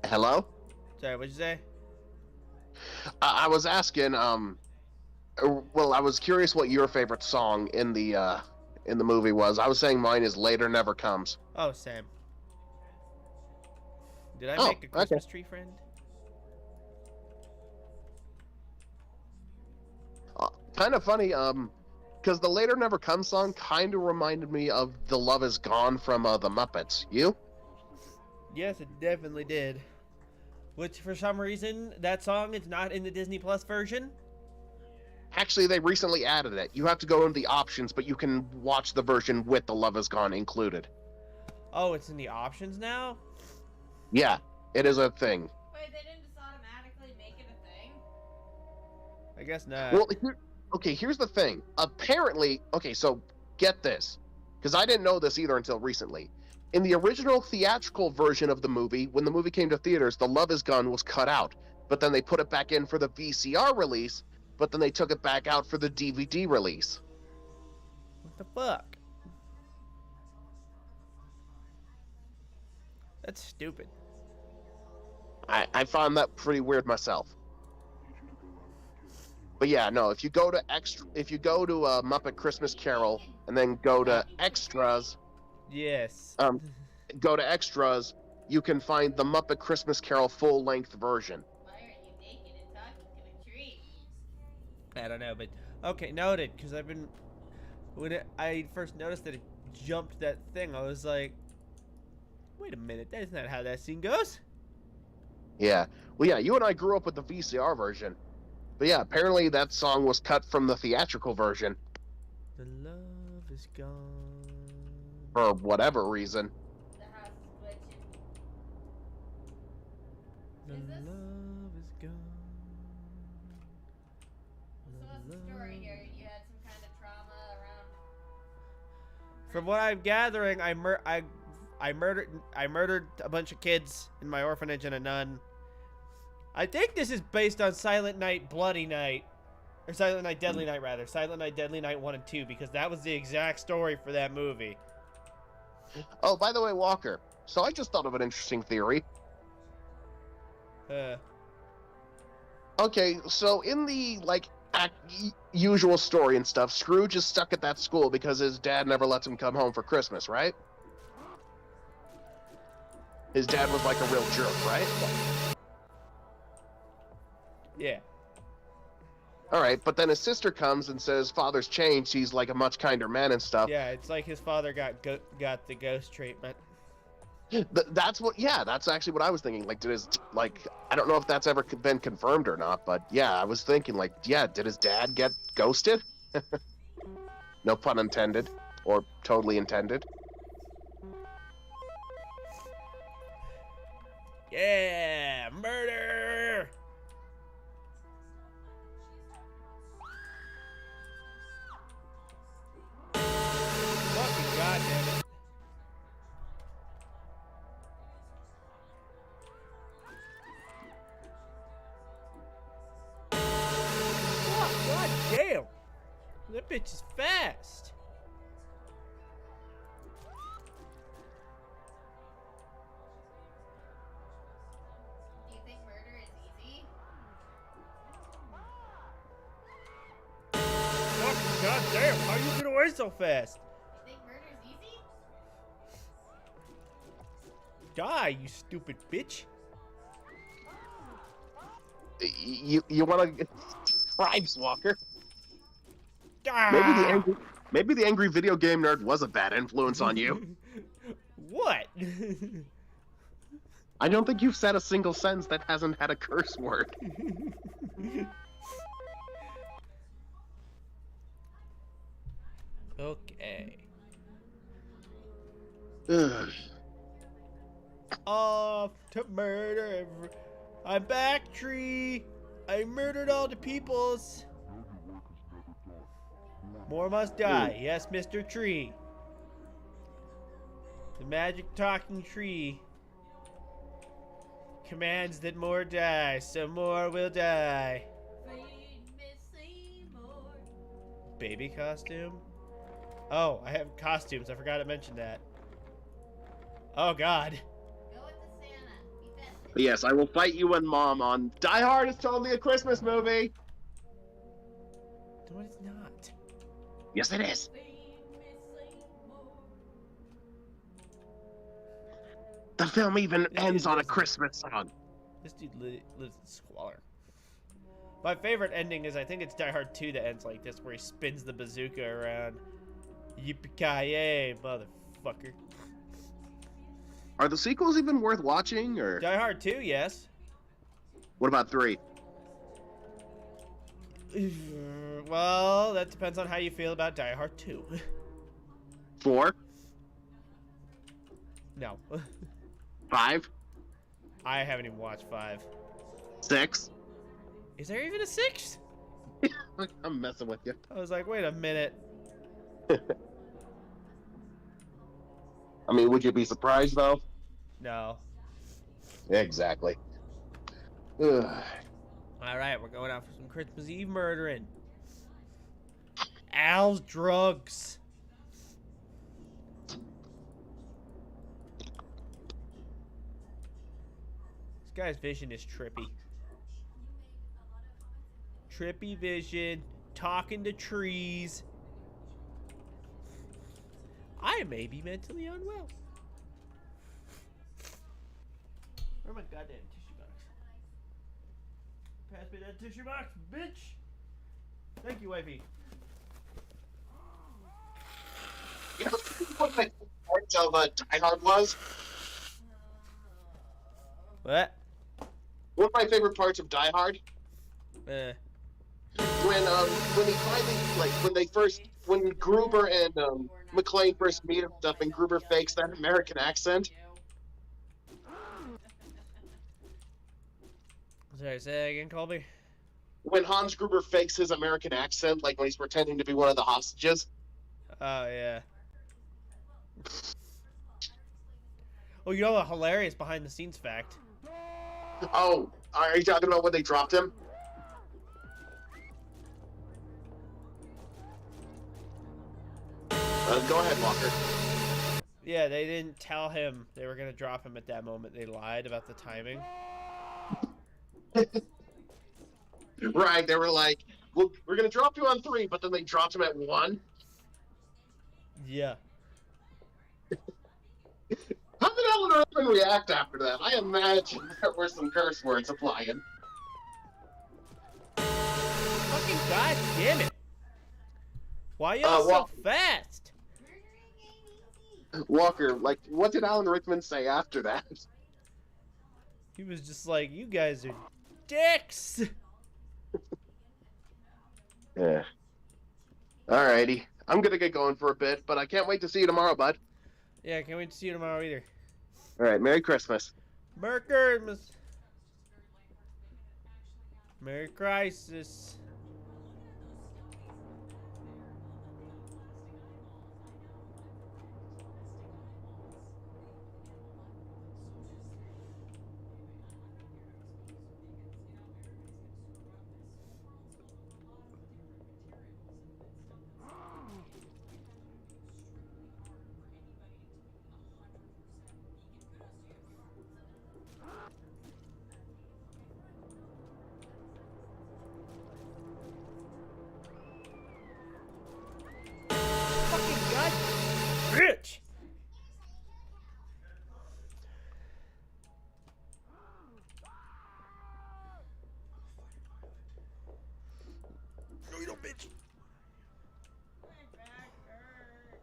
Hello? Sorry, what'd you say? I was asking, well, I was curious what your favorite song in the movie was. I was saying mine is Later Never Comes. Oh, Sam. Did I Oh, make a Christmas okay. tree friend? Kind of funny, because the Later Never Comes song kind of reminded me of The Love Is Gone from the Muppets. You? Yes, it definitely did. Which, for some reason, that song is not in the Disney Plus version. Actually, they recently added it. You have to go into the options, but you can watch the version with The Love Is Gone included. Oh, it's in the options now? Yeah, it is a thing. Wait, they didn't just automatically make it a thing? I guess not. Well, here's the thing. Apparently, so get this, because I didn't know this either until recently. In the original theatrical version of the movie, when the movie came to theaters, The Love Is Gone was cut out, but then they put it back in for the VCR release, but then they took it back out for the DVD release. What the fuck? That's stupid. I found that pretty weird myself. But yeah, no, if you go to Muppet Christmas Carol and then go to extras, Yes. go to extras, you can find the Muppet Christmas Carol full-length version. Why are you naked and talking to a tree? I don't know, but okay, noted. Because when I first noticed that it jumped that thing, I was like, wait a minute, that's not how that scene goes. Yeah. Well, yeah, you and I grew up with the VCR version. But yeah, apparently that song was cut from the theatrical version The love is gone. for whatever reason. The house is glitching. The Is this- love is gone. So what's the story here? You had some kind of trauma around. From what I'm gathering, I murdered a bunch of kids in my orphanage and a nun. I think this is based on Silent Night, Bloody Night, or Silent Night, Deadly Night rather. Silent Night, Deadly Night 1 and 2, because that was the exact story for that movie. Oh, by the way, Walker. So I just thought of an interesting theory. Okay, so in the usual story and stuff, Scrooge is stuck at that school because his dad never lets him come home for Christmas, right? His dad was like a real jerk, right? Yeah. All right, but then his sister comes and says father's changed. He's like a much kinder man and stuff. Yeah, it's like his father got the ghost treatment. That's what. Yeah, that's actually what I was thinking. Like, I don't know if that's ever been confirmed or not, but yeah, I was thinking like, yeah, did his dad get ghosted? No pun intended, or totally intended. Yeah, murder. Fucking goddamn it. God damn! That bitch is fast. Do you think murder is easy? Fucking goddamn! How you get away so fast? You think murder is easy? Die, you stupid bitch! You want to tribes, Walker? Ah! Maybe the angry video game nerd was a bad influence on you. What? I don't think you've said a single sentence that hasn't had a curse word. Okay. Ugh. Off to murder. I'm back, tree. I murdered all the peoples. More must die. Yes, Mr. Tree. The magic talking tree commands that more die, so more will die. Baby costume? Oh, I have costumes. I forgot to mention that. Oh, God. Go with the Santa. Be festive. But yes, I will fight you and Mom on Die Hard is totally a Christmas movie. No, it's not. Yes, it is. The film even ends on a Christmas song. This dude lives in squalor. My favorite ending is, I think it's Die Hard 2 that ends like this, where he spins the bazooka around. Yippee-ki-yay, motherfucker. Are the sequels even worth watching, or Die Hard 2, yes. what about 3? Well, that depends on how you feel about Die Hard 2. 4? No. 5? I haven't even watched 5. 6? Is there even a 6? I'm messing with you. I was like, wait a minute. I mean, would you be surprised though? No. Exactly. Ugh. Alright, we're going out for some Christmas Eve murdering. Al's drugs. This guy's vision is trippy. Trippy vision, talking to trees. I may be mentally unwell. Where's my goddamn tissue box? Pass me that tissue box, bitch! Thank you, wifey. You know what my part of Die Hard was? What? One of my favorite parts of Die Hard Eh. when he finally when Gruber and McClane first meet and stuff, and Gruber fakes that American accent. Sorry, say that again, Colby. When Hans Gruber fakes his American accent, like when he's pretending to be one of the hostages. Oh yeah. Oh, you know a hilarious behind the scenes fact? Oh, are you talking about when they dropped him? Go ahead, Walker. Yeah, they didn't tell him they were gonna drop him at that moment. They lied about the timing. Right, they were like, well, we're gonna drop you on 3, but then they dropped him at 1. Yeah. How did Alan Rickman react after that? I imagine there were some curse words applying. Fucking goddamn it! Why y'all so fast? Walker, like, what did Alan Rickman say after that? He was just like, you guys are dicks! Yeah. Alrighty. I'm gonna get going for a bit, but I can't wait to see you tomorrow, bud. Yeah, can't wait to see you tomorrow either. Alright, Merry Christmas. Merry Christmas. Merry Crisis. Fucking god, bitch! No, you don't, bitch. My back hurts.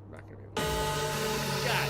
I'm not gonna be able to. God.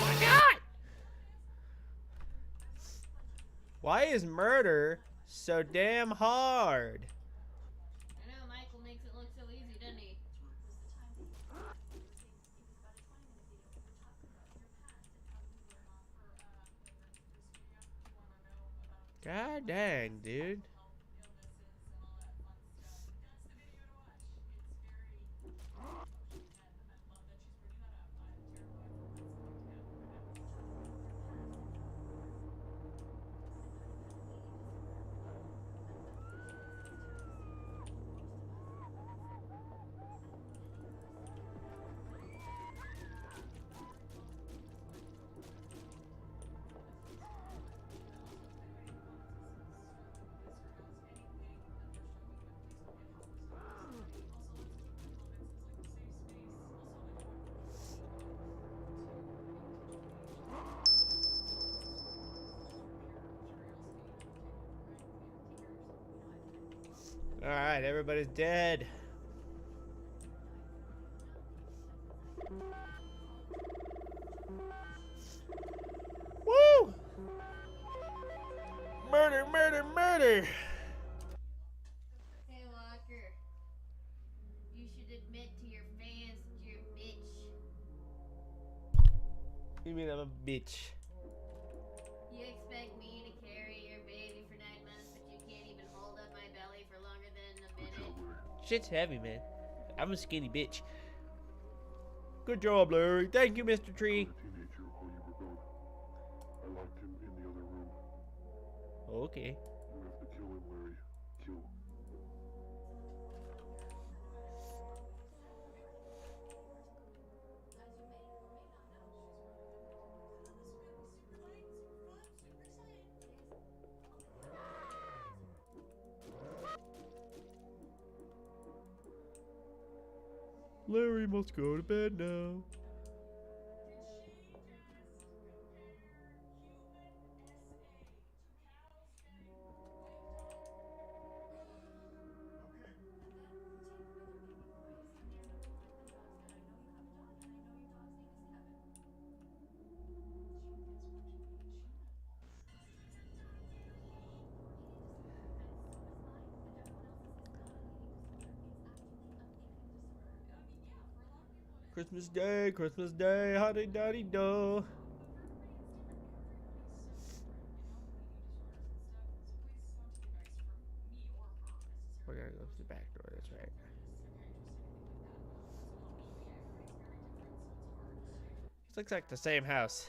My God! Why is murder so damn hard? I know Michael makes it look so easy, doesn't he? God dang, dude. Alright, everybody's dead. Woo! Murder, murder, murder! Hey, Walker. You should admit to your fans that you're a bitch. You mean I'm a bitch? You expect me to carry your baby for 9 months, but you can't even hold up my belly for longer than a minute. Shit's heavy, man. I'm a skinny bitch. Good job, Larry. Thank you, Mr. Tree. Teenager while you were gone. I locked him in the other room. Okay. You have to kill him, Larry. Kill. Larry must go to bed now. Christmas Day, hotty dotty do. We're gonna go to the back door, that's right. This looks like the same house.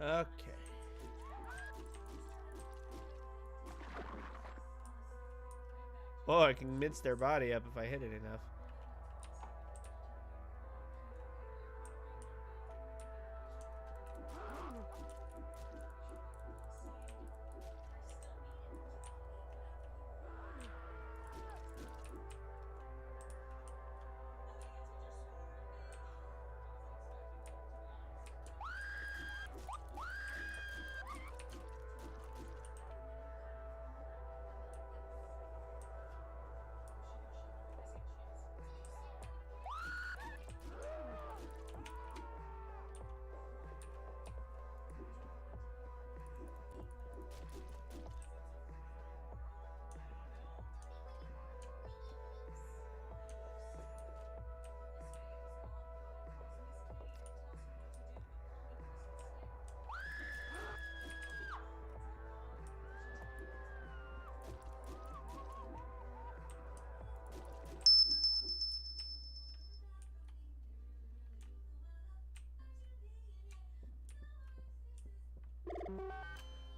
Okay. Oh, I can mince their body up if I hit it enough.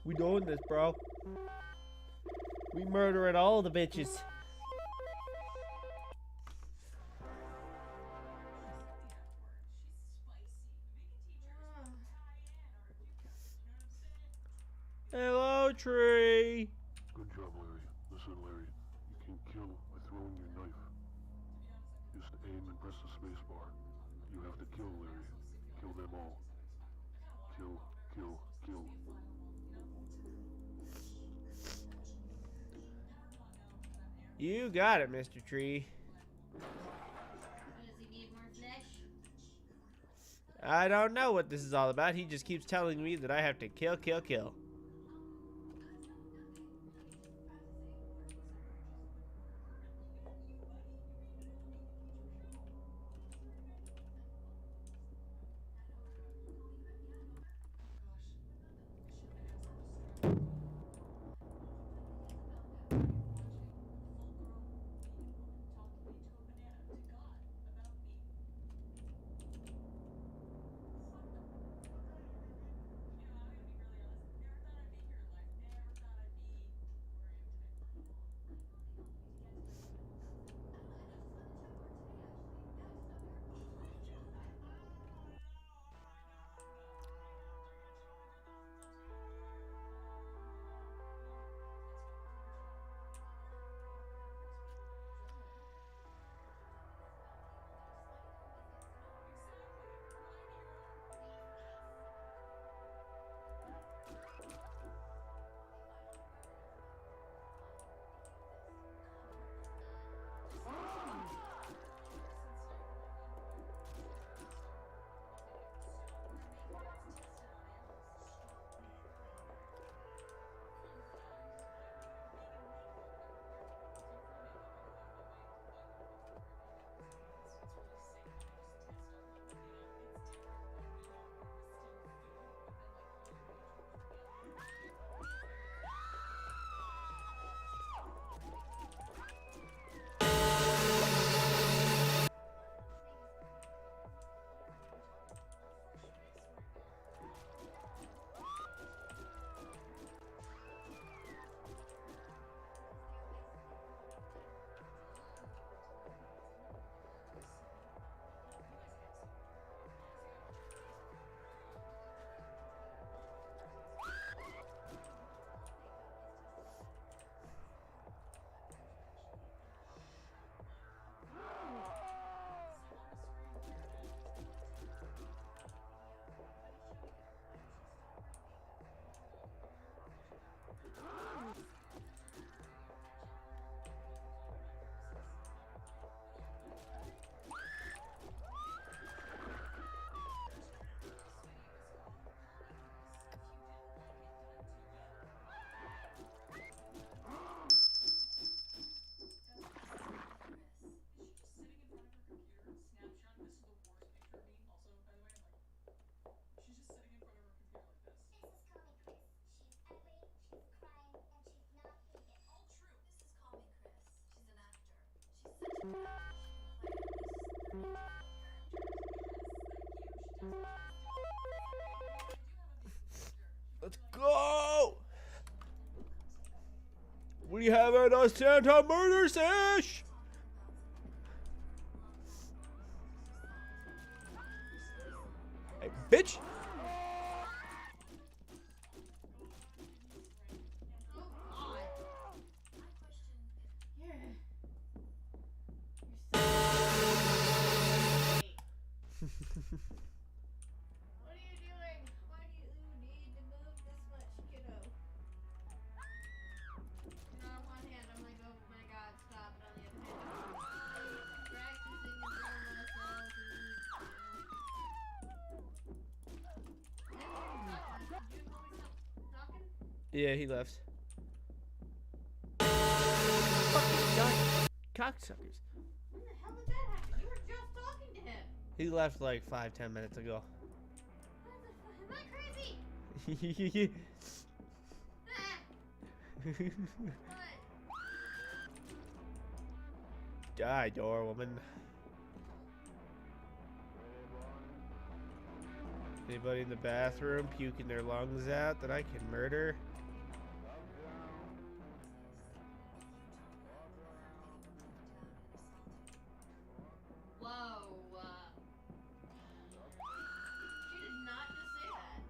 We doing this, bro. We murdering all the bitches. Hello, tree. Good job, Larry. Listen, Larry. You can kill by throwing your knife. Just aim and press the space bar. You have to kill, Larry. Kill them all. Kill, kill, kill. You got it, Mr. Tree. Does he need more flesh? I don't know what this is all about. He just keeps telling me that I have to kill, kill, kill. Let's go! We have a Santa murder sesh! Hey, bitch! What are you doing? Why do you need to move this much, kiddo? On one hand, I'm like, oh my god, stop. And on the other hand, I'm practicing and drilling myself. Did you always stop talking? Yeah, he left. Fucking giant cocksuckers. When the hell did that happen? You were just talking to him. He left like 5-10 minutes ago. What the fuck? Am I crazy? What? Die, door woman. Anybody in the bathroom puking their lungs out that I can murder? Whoa. She did not just say that.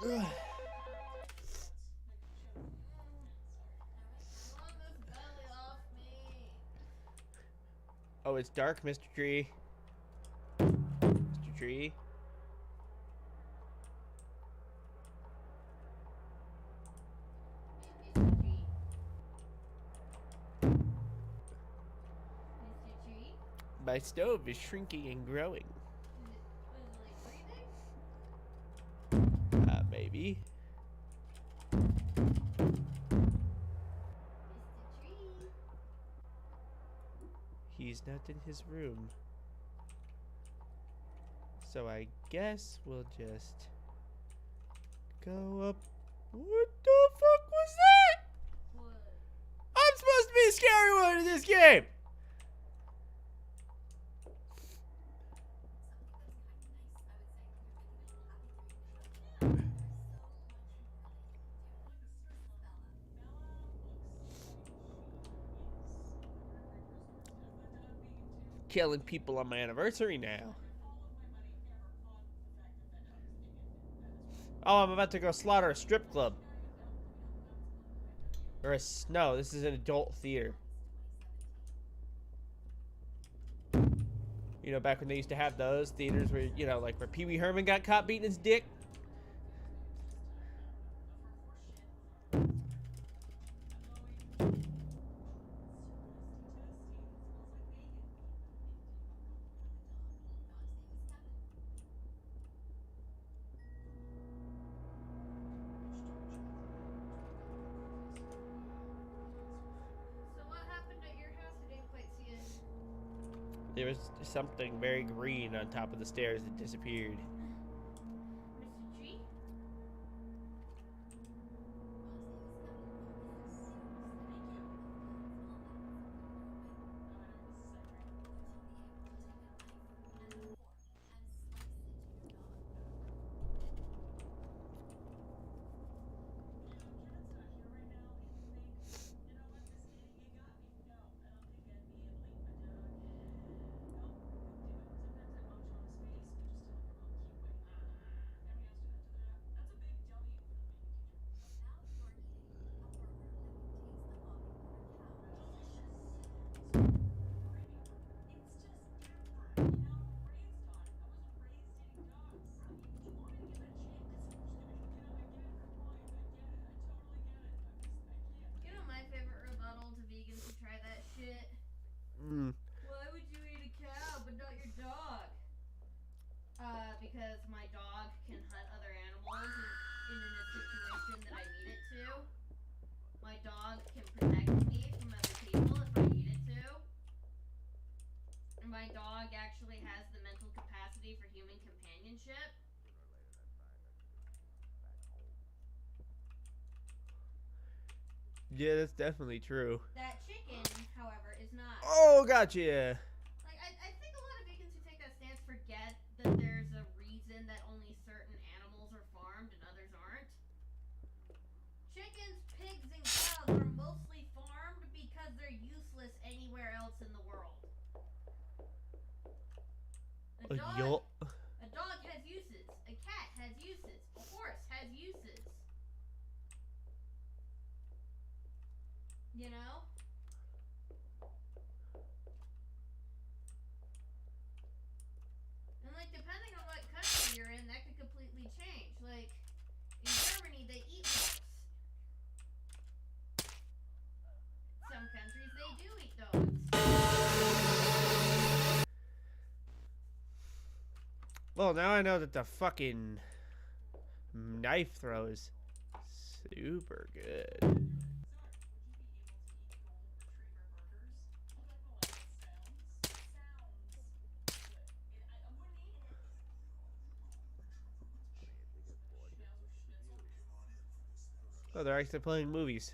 Ugh. I want this belly off me. Oh, it's dark, Mr. Tree. Mr. Tree. Mr. Tree. Mr. Tree. My stove is shrinking and growing. Was it like breathing? Maybe. Mr. Tree. He's not in his room. So I guess we'll just go up. What the fuck was that? What? I'm supposed to be a scary one in this game. Killing people on my anniversary now. Oh, I'm about to go slaughter a strip club. Or no, this is an adult theater. You know, back when they used to have those theaters where, you know, like where Pee Wee Herman got caught beating his dick. So what happened at your house? I didn't quite see it. There was something very green on top of the stairs that disappeared. Mr. Tree? You know my favorite rebuttal to vegans who try that shit? Why would you eat a cow but not your dog? Because my dog can hunt other animals in a situation that I need it to. My dog can protect me from other people if I need it to. And my dog actually has the mental capacity for human companionship. Yeah, that's definitely true. That chicken, however, is not. Oh, gotcha. Like, I think a lot of vegans who take that stance forget that there's a reason that only certain animals are farmed and others aren't. Chickens, pigs, and cows are mostly farmed because they're useless anywhere else in the world. A dog has uses. A cat has uses. A horse has uses. You know? And like depending on what country you're in, that could completely change. Like in Germany they eat wolves. Some countries they do eat dogs. Well, now I know that the fucking knife throw is super good. Oh, they're actually playing movies.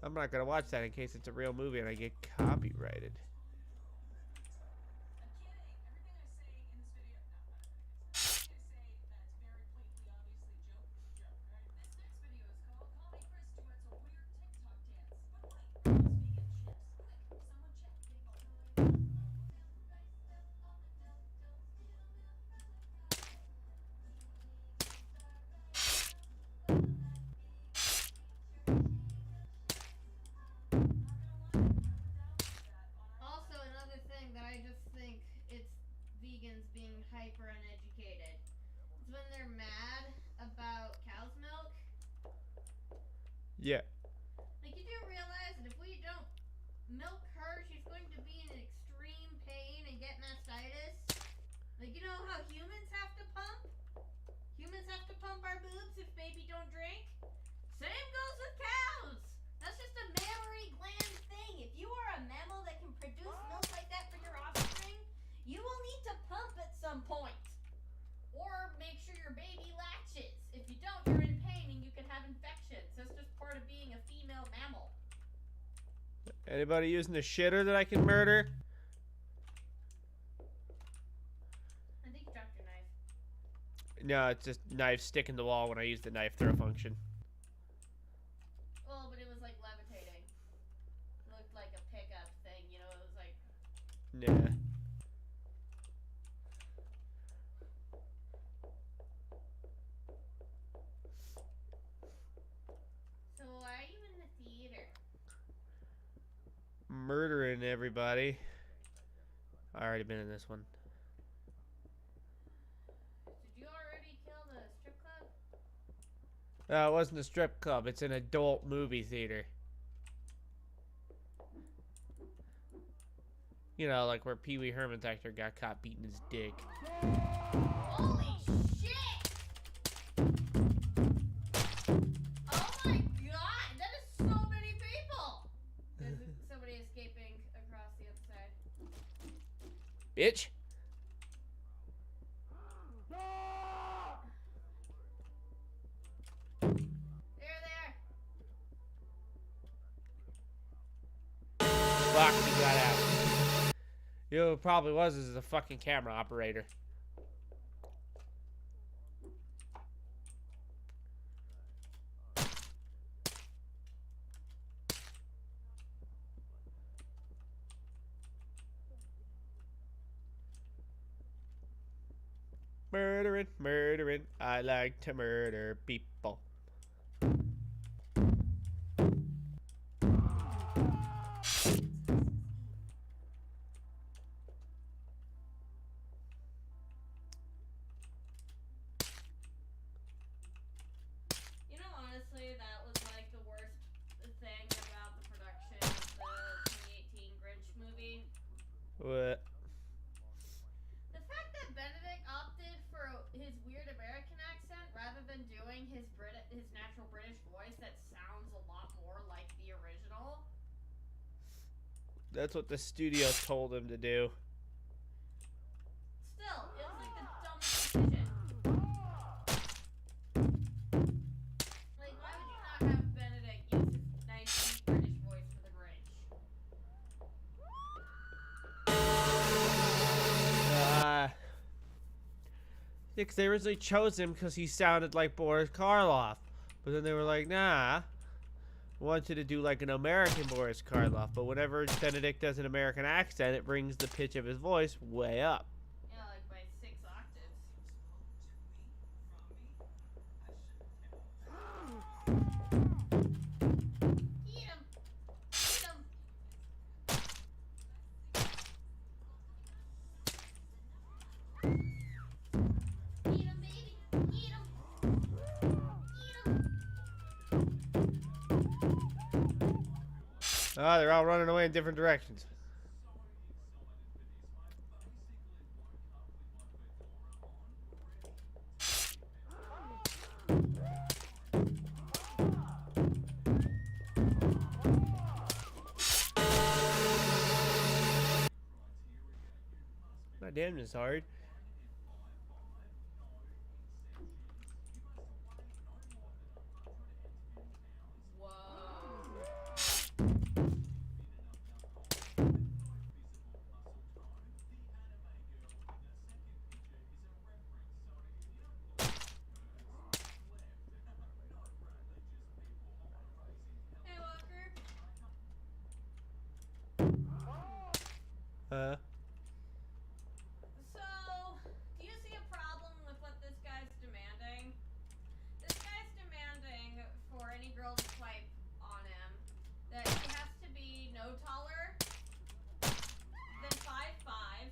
I'm not gonna watch that in case it's a real movie and I get copyrighted. vegans being hyper uneducated. It's when they're mad about cow's milk. Yeah. Like, you do realize that if we don't milk her, she's going to be in extreme pain and get mastitis? Like, you know how humans have to pump? Humans have to pump our boobs if baby don't drink? Same goes with cows! That's just a mammary gland thing. If you are a mammal that can produce milk like that for your offspring, you will need to pump at some point. Or make sure your baby latches. If you don't, you're in pain and you can have infections. That's just part of being a female mammal. Anybody using a shitter that I can murder? I think you dropped your knife. No, it's just knife stick in the wall when I use the knife throw function. Well, but it was like levitating. It looked like a pickup thing, you know, it was like... Nah. So why are you in the theater? Murdering everybody. I already been in this one. Did you already kill the strip club? No, it wasn't a strip club. It's an adult movie theater. You know, like where Pee Wee Herman's actor got caught beating his dick. Holy shit! Oh my god! That is so many people! There's somebody escaping across the other side. Bitch! There, there! Fuck, he got out. You know who it probably was is the fucking camera operator. Murdering, murdering. I like to murder people. You know, honestly, that was like the worst thing about the production of the 2018 Grinch movie. What? The fact that Benedict opted for his weird American accent rather than doing his natural British voice that sounds a lot more like the original. That's what the studio told him to do. Still, it was like the dumbest decision. Like, why would you not have Benedict use his nice deep British voice for the Grinch? Yeah, 'cause they originally chose him because he sounded like Boris Karloff. But then they were like, nah. We want you to do like an American Boris Karloff. But whenever Benedict does an American accent, it brings the pitch of his voice way up. Yeah, like by 6 octaves. Eat him! Eat him! Eat him, baby! Eat him! Eat him! Ah, they're all running away in different directions. My damn is hard. Hey, Walker. So, do you see a problem with what this guy's demanding? This guy's demanding for any girl to swipe on him that he has to be no taller than 5'5",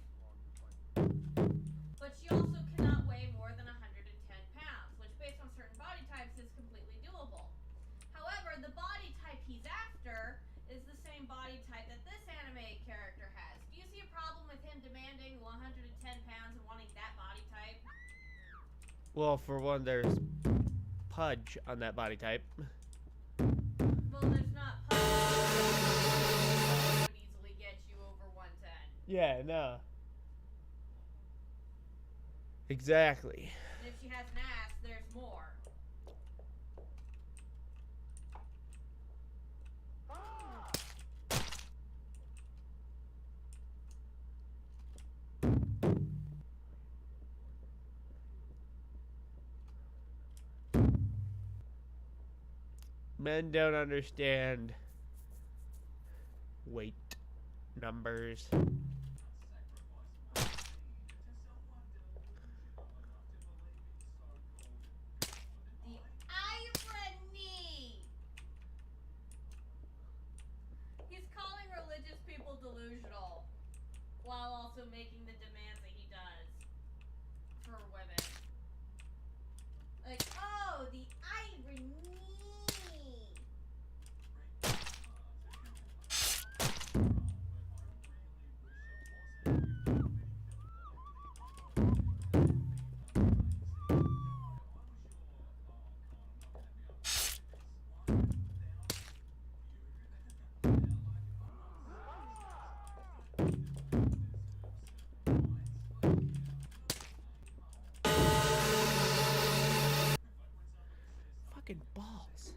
body type that this anime character has. Do you see a problem with him demanding 110 pounds and wanting that body type? Well, for one, there's pudge on that body type. Well, there's not would easily get you over 110. Yeah, no. Exactly. And if she has an ass, there's more. Men don't understand weight numbers. The irony! He's calling religious people delusional while also making the demands that he does for women. Like, oh, the irony! Fucking balls.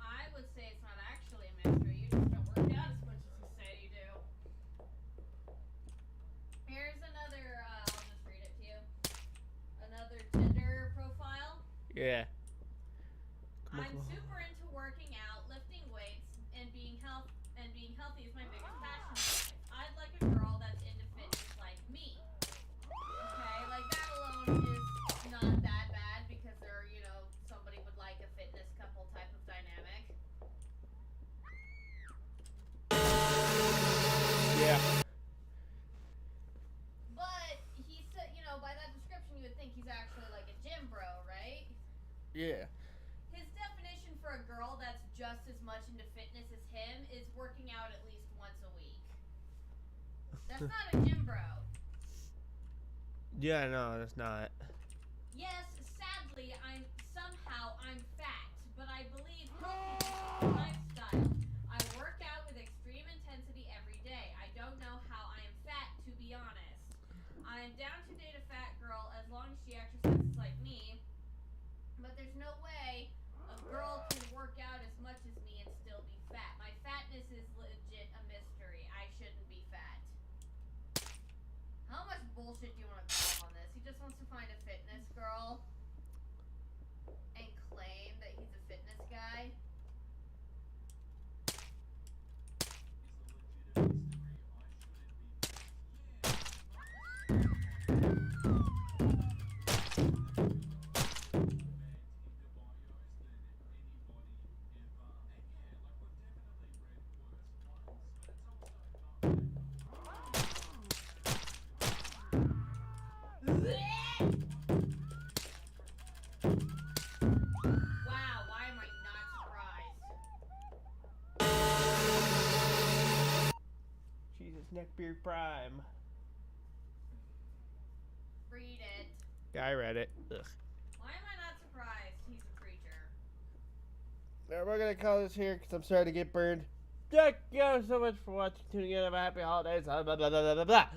I would say it's not actually a mystery. You just don't work out as much as you say you do. Here's another, I'll just read it to you. Another Tinder profile. Yeah. I'm super into working out, lifting weights, and being healthy is my biggest passion in life. I'd like a girl that's into fitness like me. Okay, like that alone is not that bad because there, somebody would like a fitness couple type of dynamic. Yeah. But he said, by that description, you would think he's actually like a gym bro, right? Yeah. His definition for a girl that's just as much into fitness as him is working out at least once a week. That's not a gym bro. Yeah, no, that's not. Yes, sadly, I'm fat, but I believe healthy is a lifestyle. I work out with extreme intensity every day. I don't know how I am fat, to be honest. I am down to date a fat girl as long as she exercises like me, but there's no way a girl can work out as much as me and still be fat. My fatness is legit a mystery. I shouldn't be fat. How much bullshit do you want to call on this? He just wants to find a fitness girl and claim that he's a fitness guy. Wow, why am I not surprised? Jesus, neckbeard prime. Read it. Yeah, I read it. Ugh. Why am I not surprised he's a preacher? Now we're gonna call this here because I'm starting to get burned. Thank you so much for watching, tuning in. Have a happy holidays. Blah, blah, blah, blah, blah, blah.